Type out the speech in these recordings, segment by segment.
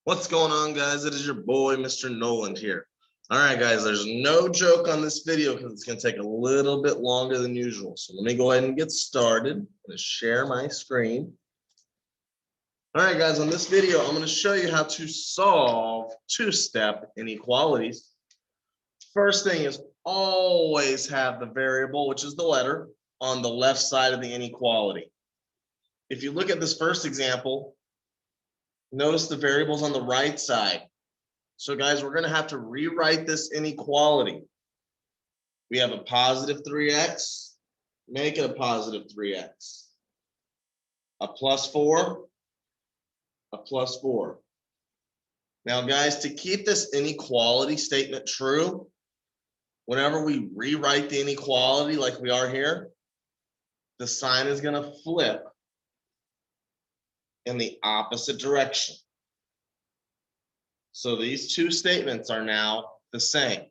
What's going on, guys? It is your boy, Mr. Noland here. All right, guys, there's no joke on this video because it's going to take a little bit longer than usual. So let me go ahead and get started. I'm going to share my screen. All right, guys, on this video, I'm going to show you how to solve two-step inequalities. First thing is always have the variable, which is the letter, on the left side of the inequality. If you look at this first example, notice the variables on the right side. So guys, we're going to have to rewrite this inequality. We have a positive 3x, make it a positive 3x. A plus 4, a plus 4. Now guys, to keep this inequality statement true, whenever we rewrite the inequality like we are here, the sign is going to flip in the opposite direction. So these two statements are now the same.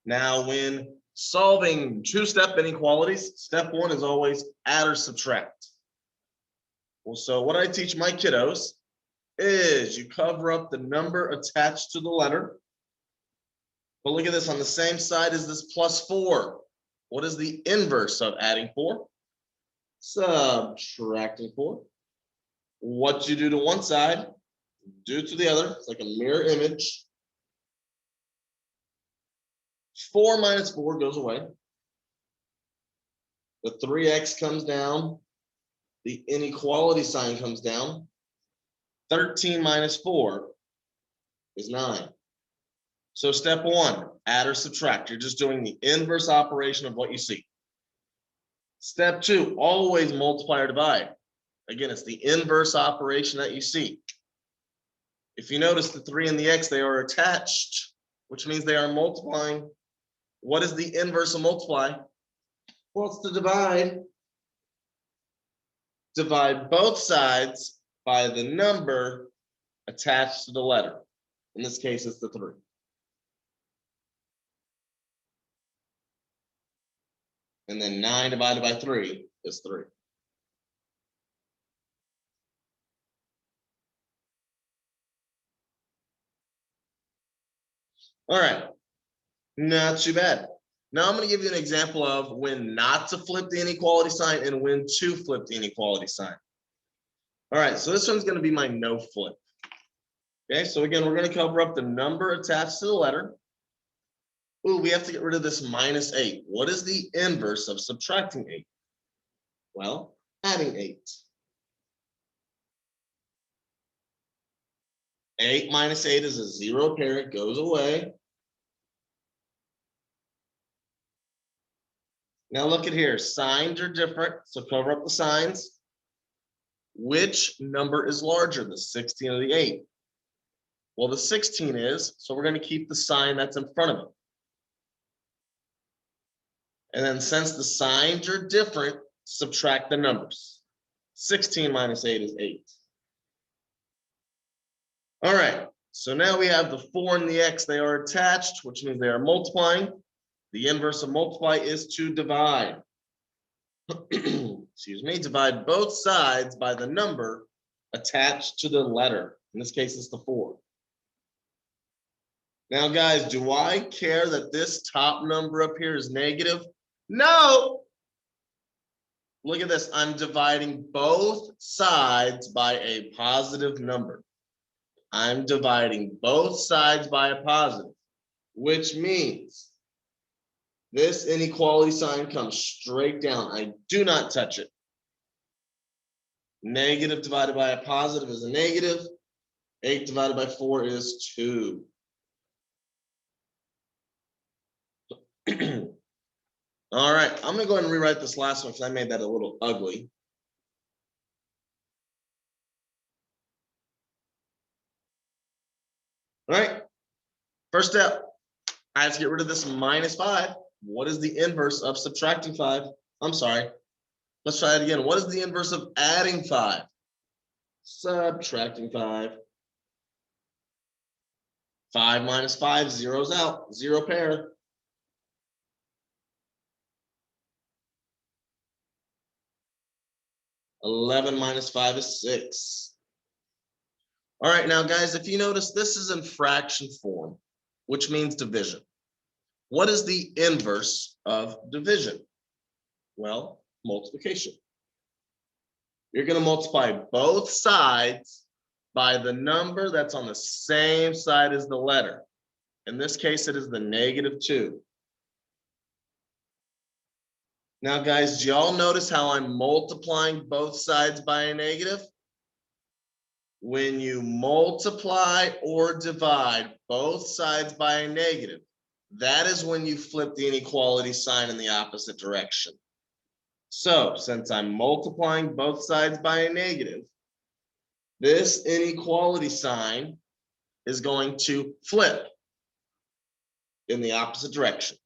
Now, when solving two-step inequalities, step one is always add or subtract. Well, so what I teach my kiddos is you cover up the number attached to the letter. But look at this, on the same side is this plus 4. What is the inverse of adding 4? Subtracting 4. What you do to one side, do to the other. It's like a mirror image. 4 minus 4 goes away. The 3x comes down. The inequality sign comes down. 13 minus 4 is 9. So step one, add or subtract. You're just doing the inverse operation of what you see. Step two, always multiply or divide. Again, it's the inverse operation that you see. If you notice the 3 and the x, they are attached, which means they are multiplying. What is the inverse of multiply? Well, it's to divide. Divide both sides by the number attached to the letter. In this case, it's the 3. And then 9 divided by 3 is 3. All right, not too bad. Now I'm going to give you an example of when not to flip the inequality sign and when to flip the inequality sign. All right, so this one's going to be my no flip. Okay, so again, we're going to cover up the number attached to the letter. Ooh, we have to get rid of this minus 8. What is the inverse of subtracting 8? Well, adding 8. 8 minus 8 is a 0 pair, it goes away. Now look at here, signs are different, so cover up the signs. Which number is larger, the 16 or the 8? Well, the 16 is, so we're going to keep the sign that's in front of it. And then since the signs are different, subtract the numbers. 16 minus 8 is 8. All right, so now we have the 4 and the x, they are attached, which means they are multiplying. The inverse of multiply is to divide. Excuse me, divide both sides by the number attached to the letter. In this case, it's the 4. Now, guys, do I care that this top number up here is negative? No. Look at this. I'm dividing both sides by a positive number. I'm dividing both sides by a positive, which means this inequality sign comes straight down. I do not touch it. Negative divided by a positive is a negative. 8 divided by 4 is 2. All right, I'm going to go ahead and rewrite this last one because I made that a little ugly. All right, first step, I have to get rid of this minus 5. What is the inverse of subtracting 5? I'm sorry. Let's try it again. What is the inverse of adding 5? Subtracting 5. 5 minus 5 zeros out. 0 pair. 11 minus 5 is 6. All right, now guys, if you notice, this is in fraction form, which means division. What is the inverse of division? Well, multiplication. You're going to multiply both sides by the number that's on the same side as the letter. In this case, it is the -2. Now, guys, do y'all notice how I'm multiplying both sides by a negative? When you multiply or divide both sides by a negative, that is when you flip the inequality sign in the opposite direction. So, since I'm multiplying both sides by a negative, this inequality sign is going to flip in the opposite direction.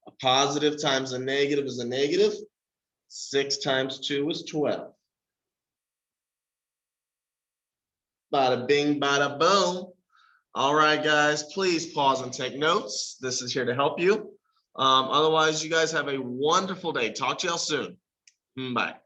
A positive times a negative is a negative. 6 times 2 is 12. Bada bing, bada boom. All right, guys, please pause and take notes. This is here to help you. Otherwise, you guys have a wonderful day. Talk to y'all soon. Bye.